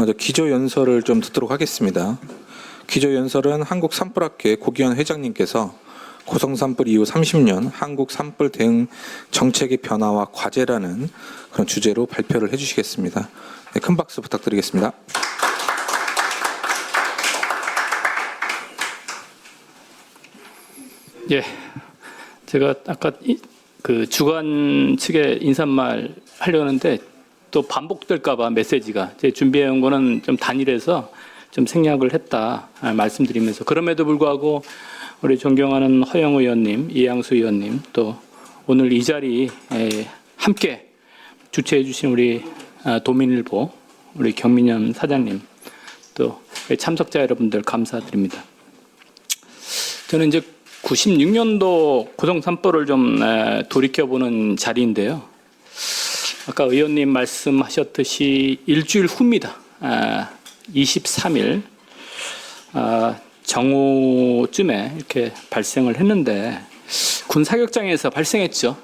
먼저 기조연설을 좀 듣도록 하겠습니다. 기조연설은 한국산불학회 고기현 회장님께서 고성산불 이후 30년 한국 산불 대응 정책의 변화와 과제라는 그런 주제로 발표를 해주시겠습니다. 네, 큰 박수 부탁드리겠습니다. 예, 제가 아까 그 주관 측에 인사말 하려고 하는데 또 반복될까봐 메시지가 제 준비해온 거는 좀 단일해서 좀 생략을 했다 말씀드리면서, 그럼에도 불구하고 우리 존경하는 허영 의원님, 이양수 의원님, 또 오늘 이 자리 함께 주최해 주신 우리 도민일보 우리 경민현 사장님, 또 참석자 여러분들 감사드립니다. 저는 이제 96년도 고성산불을 좀 돌이켜보는 자리인데요. 아까 의원님 말씀하셨듯이 일주일 후입니다. 23일 정오쯤에 이렇게 발생을 했는데 군 사격장에서 발생했죠.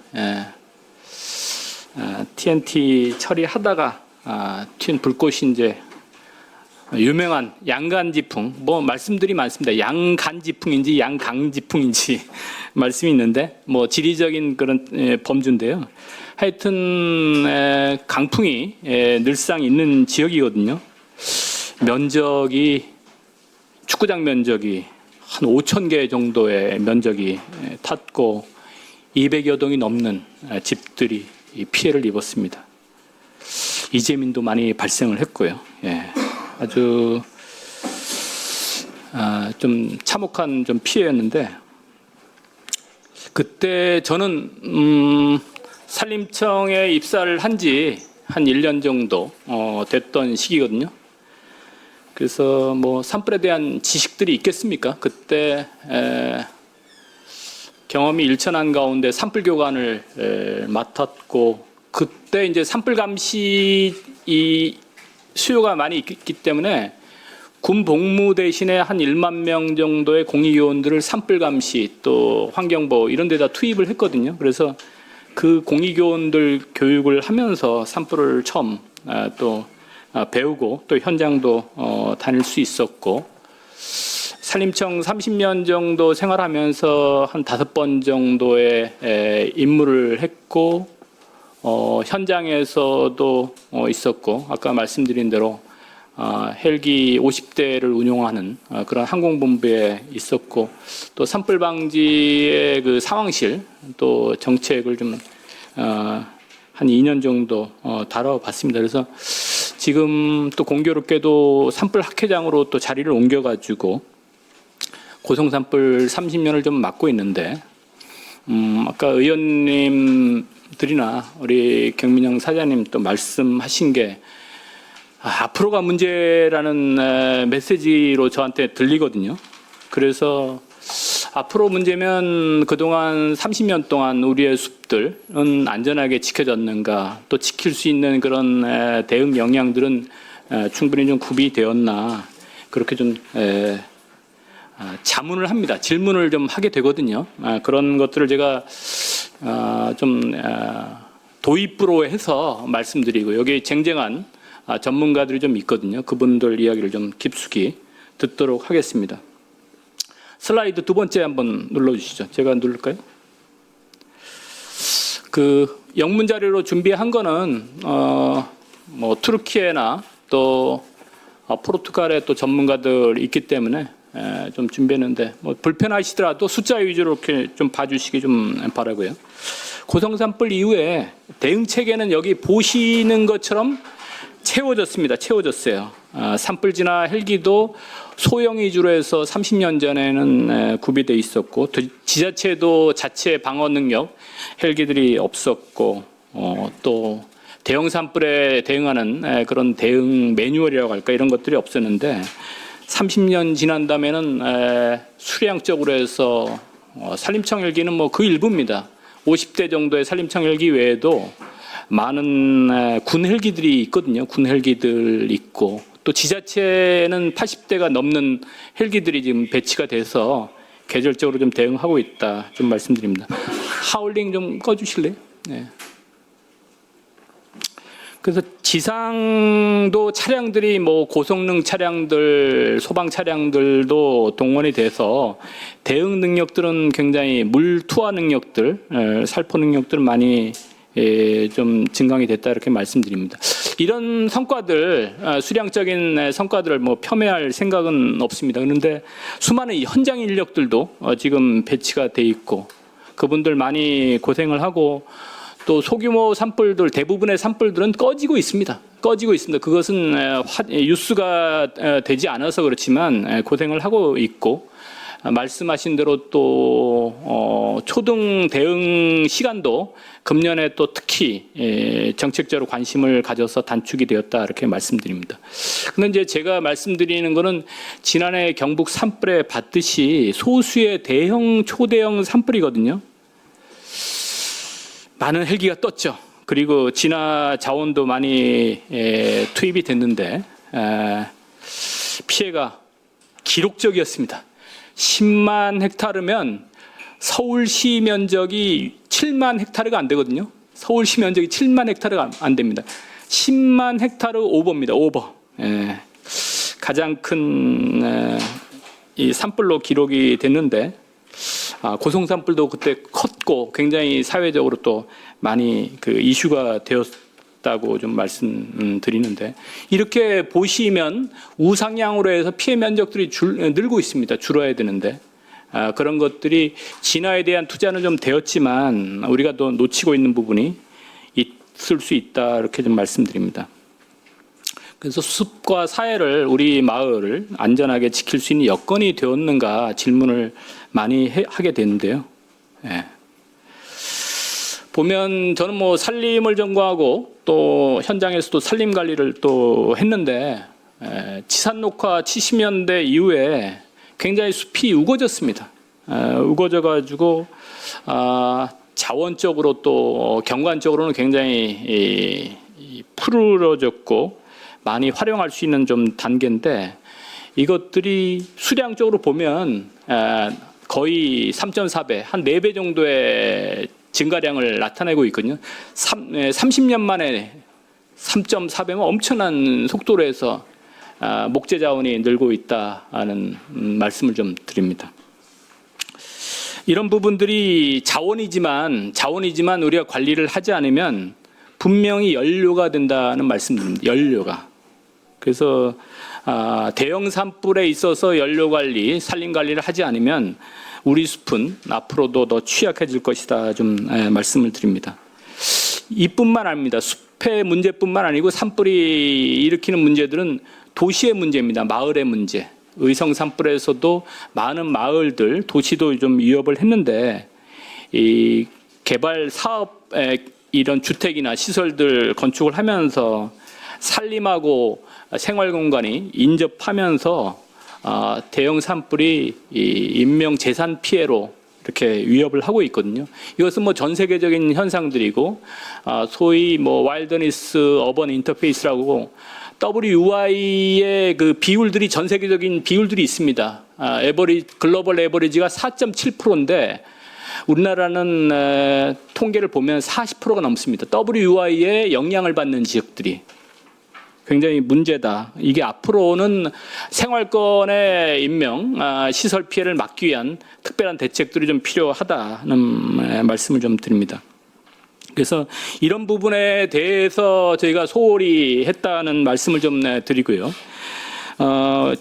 TNT 처리하다가 튄 불꽃이 이제 유명한 양간지풍, 뭐 말씀들이 많습니다. 양간지풍인지 양강지풍인지 말씀이 있는데 뭐 지리적인 그런 범주인데요. 하여튼 강풍이 늘상 있는 지역이거든요. 면적이 축구장 면적이 한 5,000개 정도의 면적이 탔고 200여 동이 넘는 집들이 피해를 입었습니다. 이재민도 많이 발생을 했고요. 아주 좀 참혹한 좀 피해였는데, 그때 저는 산림청에 입사를 한 지 한 1년 정도 됐던 시기거든요. 그래서 뭐 산불에 대한 지식들이 있겠습니까? 그때 경험이 일천한 가운데 산불 교관을 맡았고, 그때 이제 산불 감시 이 수요가 많이 있기 때문에 군 복무 대신에 한 1만 명 정도의 공익요원들을 산불 감시 또 환경보호 이런 데다 투입을 했거든요. 그래서 그 공익요원들 교육을 하면서 산불을 처음 또 배우고 또 현장도 다닐 수 있었고, 산림청 30년 정도 생활하면서 한 5번 정도의 임무를 했고, 현장에서도 있었고, 아까 말씀드린 대로 헬기 50대를 운용하는 그런 항공본부에 있었고, 또 산불 방지의 그 상황실 또 정책을 좀 한 2년 정도 다뤄봤습니다. 그래서 지금 또 공교롭게도 산불 학회장으로 또 자리를 옮겨가지고 고성산불 30년을 좀 맡고 있는데, 아까 의원님들이나 우리 경민영 사장님 또 말씀하신 게 앞으로가 문제라는 메시지로 저한테 들리거든요. 그래서 앞으로 문제면 그동안 30년 동안 우리의 숲들은 안전하게 지켜졌는가, 또 지킬 수 있는 그런 대응 역량들은 충분히 좀 구비되었나, 그렇게 좀 자문을 합니다. 질문을 좀 하게 되거든요. 그런 것들을 제가 좀 도입부로 해서 말씀드리고, 여기 쟁쟁한 전문가들이 좀 있거든요. 그분들 이야기를 좀 깊숙이 듣도록 하겠습니다. 슬라이드 두 번째 한번 눌러주시죠. 제가 누를까요? 그 영문 자료로 준비한 거는 뭐 투르키에나 또 포르투갈의 또 전문가들 있기 때문에 좀 준비했는데, 뭐 불편하시더라도 숫자 위주로 이렇게 좀 봐주시기 좀 바라고요. 고성산불 이후에 대응 체계는 여기 보시는 것처럼 채워졌습니다. 채워졌어요. 산불지나 헬기도 소형 위주로 해서 30년 전에는 구비돼 있었고, 지자체도 자체 방어 능력 헬기들이 없었고, 또 대형 산불에 대응하는 그런 대응 매뉴얼이라고 할까, 이런 것들이 없었는데 30년 지난 다음에는 수량적으로 해서 산림청 헬기는 뭐 그 일부입니다. 50대 정도의 산림청 헬기 외에도 많은 군 헬기들이 있거든요. 군 헬기들 있고, 또 지자체는 80대가 넘는 헬기들이 지금 배치가 돼서 계절적으로 좀 대응하고 있다 좀 말씀드립니다. 하울링 좀 꺼주실래요? 네. 그래서 지상도 차량들이 뭐 고성능 차량들, 소방 차량들도 동원이 돼서 대응 능력들은 굉장히 물 투하 능력들, 살포 능력들 많이 좀 증강이 됐다 이렇게 말씀드립니다. 이런 성과들, 수량적인 성과들을 뭐 폄훼할 생각은 없습니다. 그런데 수많은 현장 인력들도 지금 배치가 돼 있고 그분들 많이 고생을 하고 또 소규모 산불들 대부분의 산불들은 꺼지고 있습니다. 꺼지고 있습니다. 그것은 뉴스가 되지 않아서 그렇지만 고생을 하고 있고 말씀하신 대로 또 초등 대응 시간도 금년에 또 특히 정책적으로 관심을 가져서 단축이 되었다 이렇게 말씀드립니다. 그런데 이제 제가 말씀드리는 거는 지난해 경북 산불에 봤듯이 소수의 대형 초대형 산불이거든요. 많은 헬기가 떴죠. 그리고 진화 자원도 많이 투입이 됐는데 피해가 기록적이었습니다. 10만 헥타르면 서울시 면적이 7만 헥타르가 안 되거든요. 서울시 면적이 7만 헥타르가 안 됩니다. 10만 헥타르 오버입니다. 오버. 가장 큰 이 산불로 기록이 됐는데 고성 산불도 그때 컸고 굉장히 사회적으로 또 많이 그 이슈가 되었다고 좀 말씀드리는데 이렇게 보시면 우상향으로 해서 피해 면적들이 늘고 있습니다. 줄어야 되는데 그런 것들이 진화에 대한 투자는 좀 되었지만 우리가 또 놓치고 있는 부분이 있을 수 있다 이렇게 좀 말씀드립니다. 그래서 숲과 사회를 우리 마을을 안전하게 지킬 수 있는 여건이 되었는가 질문을 많이 하게 되는데요. 보면 저는 뭐 산림을 전공하고 또 현장에서도 산림 관리를 또 했는데 치산 녹화 70년대 이후에 굉장히 숲이 우거졌습니다. 우거져 가지고 자원적으로 또 경관적으로는 굉장히 푸르러졌고 많이 활용할 수 있는 좀 단계인데 이것들이 수량적으로 보면 거의 3.4배, 한 4배 정도의 증가량을 나타내고 있거든요. 30년 만에 3.4배면 엄청난 속도로 해서 목재 자원이 늘고 있다는 말씀을 좀 드립니다. 이런 부분들이 자원이지만 우리가 관리를 하지 않으면 분명히 연료가 된다는 말씀드립니다. 연료가. 그래서 대형 산불에 있어서 연료 관리, 산림 관리를 하지 않으면 우리 숲은 앞으로도 더 취약해질 것이다 좀 말씀을 드립니다. 이뿐만 아닙니다. 숲의 문제뿐만 아니고 산불이 일으키는 문제들은 도시의 문제입니다. 마을의 문제. 의성 산불에서도 많은 마을들, 도시도 좀 위협을 했는데 이 개발 사업에 이런 주택이나 시설들 건축을 하면서 산림하고 생활 공간이 인접하면서 대형 산불이 인명 재산 피해로 이렇게 위협을 하고 있거든요. 이것은 뭐 전 세계적인 현상들이고 소위 뭐 와일드니스 어번 인터페이스라고 WUI의 그 비율들이 전 세계적인 비율들이 있습니다. 글로벌 에버리지가 4.7%인데 우리나라는 통계를 보면 40%가 넘습니다. WUI의 영향을 받는 지역들이 굉장히 문제다. 이게 앞으로는 생활권의 인명, 시설 피해를 막기 위한 특별한 대책들이 좀 필요하다는 말씀을 좀 드립니다. 그래서 이런 부분에 대해서 저희가 소홀히 했다는 말씀을 좀 드리고요.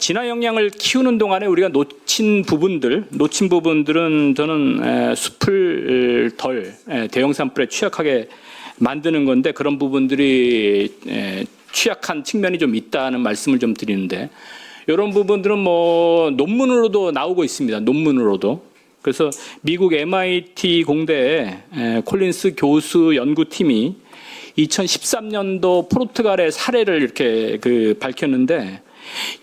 진화 역량을 키우는 동안에 우리가 놓친 부분들은 저는 숲을 덜 대형 산불에 취약하게 만드는 건데 그런 부분들이 취약한 측면이 좀 있다는 말씀을 좀 드리는데 이런 부분들은 뭐 논문으로도 나오고 있습니다. 논문으로도. 그래서 미국 MIT 공대의 콜린스 교수 연구팀이 2013년도 포르투갈의 사례를 이렇게 밝혔는데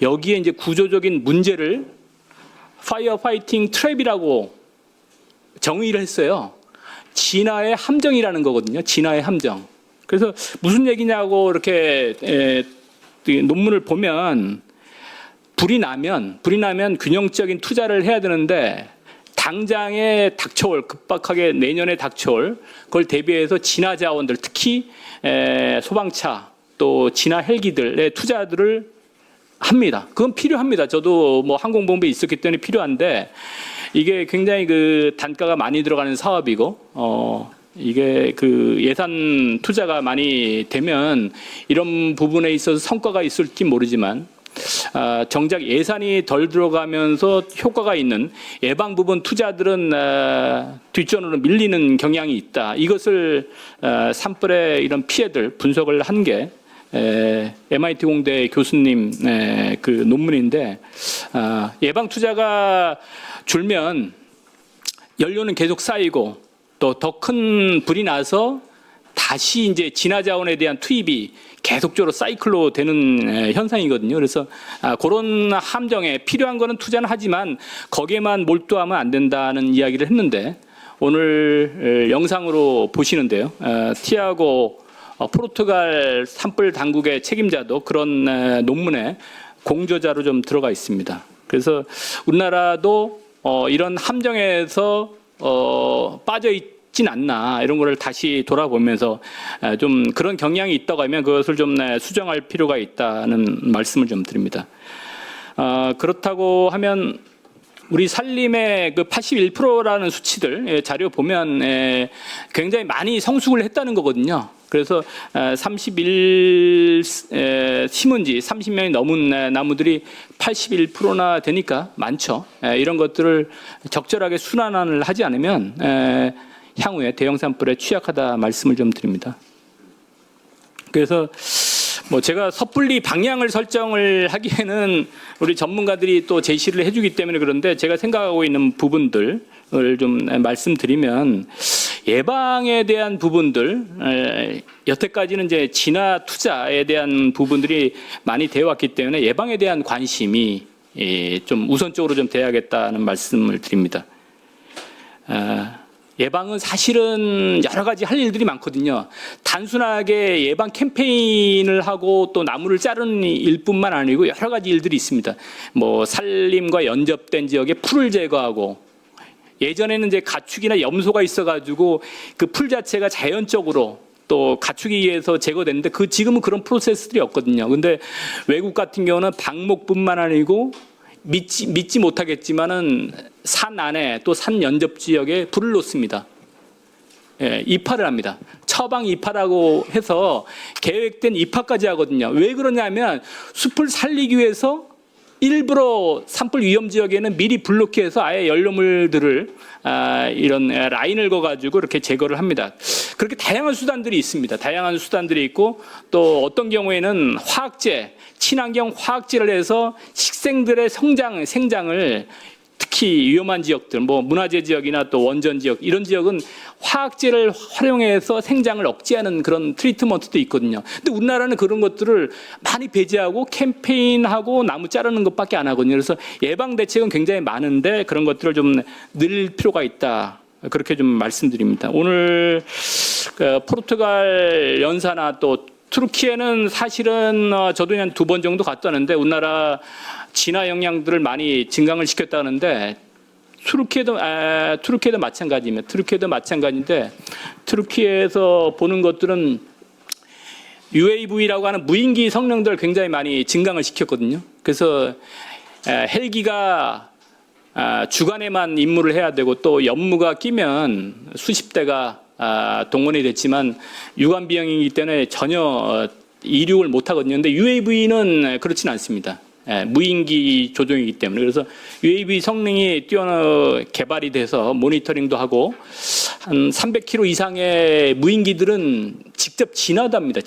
여기에 이제 구조적인 문제를 파이어 파이팅 트랩이라고 정의를 했어요. 진화의 함정이라는 거거든요. 진화의 함정. 그래서 무슨 얘기냐고 이렇게 논문을 보면 불이 나면 균형적인 투자를 해야 되는데 당장에 닥쳐올 급박하게 내년에 닥쳐올 그걸 대비해서 진화 자원들 특히 소방차 또 진화 헬기들의 투자들을 합니다. 그건 필요합니다. 저도 뭐 항공보험에 있었기 때문에 필요한데 이게 굉장히 그 단가가 많이 들어가는 사업이고 이게 그 예산 투자가 많이 되면 이런 부분에 있어서 성과가 있을지 모르지만 정작 예산이 덜 들어가면서 효과가 있는 예방 부분 투자들은 뒷전으로 밀리는 경향이 있다. 이것을 산불의 이런 피해들 분석을 한 게 MIT 공대 교수님 그 논문인데 예방 투자가 줄면 연료는 계속 쌓이고 또 더 큰 불이 나서 다시 이제 진화 자원에 대한 투입이 계속적으로 사이클로 되는 현상이거든요. 그래서 그런 함정에 필요한 거는 투자는 하지만 거기에만 몰두하면 안 된다는 이야기를 했는데 오늘 영상으로 보시는데요. 티아고 포르투갈 산불 당국의 책임자도 그런 논문에 공저자로 좀 들어가 있습니다. 그래서 우리나라도 이런 함정에서 빠져 있진 않나 이런 거를 다시 돌아보면서 좀 그런 경향이 있다고 하면 그것을 좀 수정할 필요가 있다는 말씀을 좀 드립니다. 그렇다고 하면 우리 산림의 그 81%라는 수치들 자료 보면 굉장히 많이 성숙을 했다는 거거든요. 그래서 31 심은 지 30년이 넘은 나무들이 81%나 되니까 많죠. 이런 것들을 적절하게 순환을 하지 않으면 향후에 대형 산불에 취약하다 말씀을 좀 드립니다. 그래서 뭐 제가 섣불리 방향을 설정을 하기에는 우리 전문가들이 또 제시를 해주기 때문에 그런데 제가 생각하고 있는 부분들을 좀 말씀드리면 예방에 대한 부분들 여태까지는 이제 진화 투자에 대한 부분들이 많이 되어 왔기 때문에 예방에 대한 관심이 좀 우선적으로 좀 돼야겠다는 말씀을 드립니다. 예방은 사실은 여러 가지 할 일들이 많거든요. 단순하게 예방 캠페인을 하고 또 나무를 자르는 일뿐만 아니고 여러 가지 일들이 있습니다. 뭐 산림과 연접된 지역에 풀을 제거하고 예전에는 이제 가축이나 염소가 있어가지고 그 풀 자체가 자연적으로 또 가축에 의해서 제거됐는데 지금은 그런 프로세스들이 없거든요. 근데 외국 같은 경우는 방목뿐만 아니고 믿지 못하겠지만은 산 안에 또 산 연접 지역에 불을 놓습니다. 이파를 합니다. 처방 이파라고 해서 계획된 이파까지 하거든요. 왜 그러냐면 숲을 살리기 위해서 일부러 산불 위험 지역에는 미리 블록해서 아예 연료물들을 이런 라인을 그어가지고 이렇게 제거를 합니다. 그렇게 다양한 수단들이 있습니다. 다양한 수단들이 있고 또 어떤 경우에는 화학제, 친환경 화학제를 해서 식생들의 생장을 특히 위험한 지역들, 뭐 문화재 지역이나 또 원전 지역 이런 지역은 화학제를 활용해서 생장을 억제하는 그런 트리트먼트도 있거든요. 근데 우리나라는 그런 것들을 많이 배제하고 캠페인하고 나무 자르는 것밖에 안 하거든요. 그래서 예방 대책은 굉장히 많은데 그런 것들을 좀 늘 필요가 있다. 그렇게 좀 말씀드립니다. 오늘 포르투갈 연사나 또 투르키에는 사실은 저도 한 2번 정도 갔다 왔는데 우리나라 진화 영양들을 많이 증강을 시켰다는데 투르키에도 마찬가지입니다. 투르키에도 마찬가지인데 투르키에서 보는 것들은 UAV라고 하는 무인기 성능들을 굉장히 많이 증강을 시켰거든요. 그래서 헬기가 주간에만 임무를 해야 되고 또 연무가 끼면 수십 대가 동원이 됐지만 유관 비용이기 때문에 전혀 이륙을 못 하거든요. 근데 UAV는 그렇진 않습니다. 무인기 조종이기 때문에. 그래서 UAV 성능이 개발이 돼서 모니터링도 하고 한 300km 이상의 무인기들은 직접 진화도 합니다.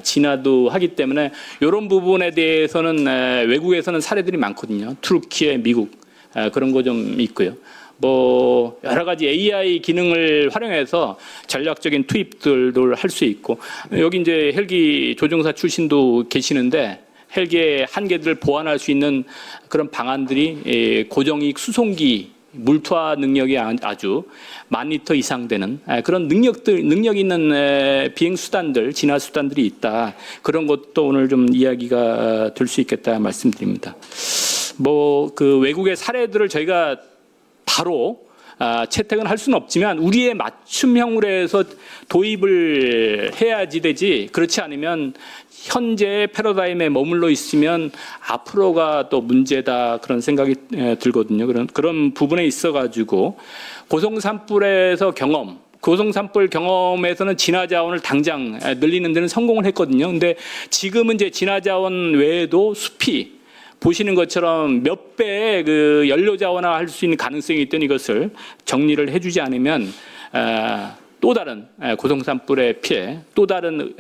진화도 하기 때문에 이런 부분에 대해서는 외국에서는 사례들이 많거든요. 투르키에 미국 그런 거 좀 있고요. 뭐 여러 가지 AI 기능을 활용해서 전략적인 투입들도 할 수 있고 여기 이제 헬기 조종사 출신도 계시는데 헬기의 한계들을 보완할 수 있는 그런 방안들이 고정이익 수송기 물투하 능력이 아주 10,000리터 이상 되는 그런 능력 있는 비행 수단들, 진화 수단들이 있다. 그런 것도 오늘 좀 이야기가 될 수 있겠다 말씀드립니다. 뭐 그 외국의 사례들을 저희가 바로 채택은 할 수는 없지만 우리의 맞춤형으로 해서 도입을 해야지 되지, 그렇지 않으면 현재 패러다임에 머물러 있으면 앞으로가 또 문제다, 그런 생각이 들거든요. 그런 부분에 있어가지고 고성산불에서 고성산불 경험에서는 진화자원을 당장 늘리는 데는 성공을 했거든요. 근데 지금은 이제 진화자원 외에도 숲이 보시는 것처럼 몇 배의 그 연료자원화할 수 있는 가능성이 있던 이것을 정리를 해주지 않으면 또 다른 고성산불의 피해, 또 다른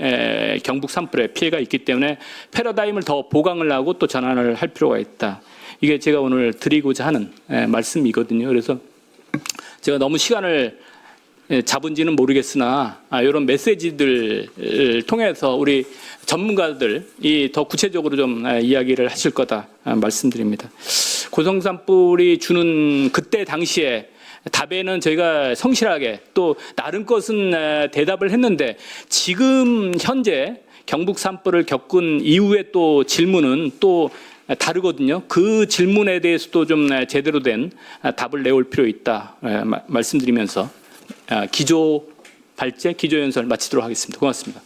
경북산불의 피해가 있기 때문에 패러다임을 더 보강을 하고 또 전환을 할 필요가 있다. 이게 제가 오늘 드리고자 하는 말씀이거든요. 그래서 제가 너무 시간을 잡은지는 모르겠으나 이런 메시지들을 통해서 우리 전문가들이 더 구체적으로 좀 이야기를 하실 거다 말씀드립니다. 고성산불이 주는 그때 당시에 답에는 저희가 성실하게 또 나름 것은 대답을 했는데, 지금 현재 경북 산불을 겪은 이후에 또 질문은 또 다르거든요. 그 질문에 대해서도 좀 제대로 된 답을 내올 필요 있다 말씀드리면서 기조 발제, 기조 연설 마치도록 하겠습니다. 고맙습니다.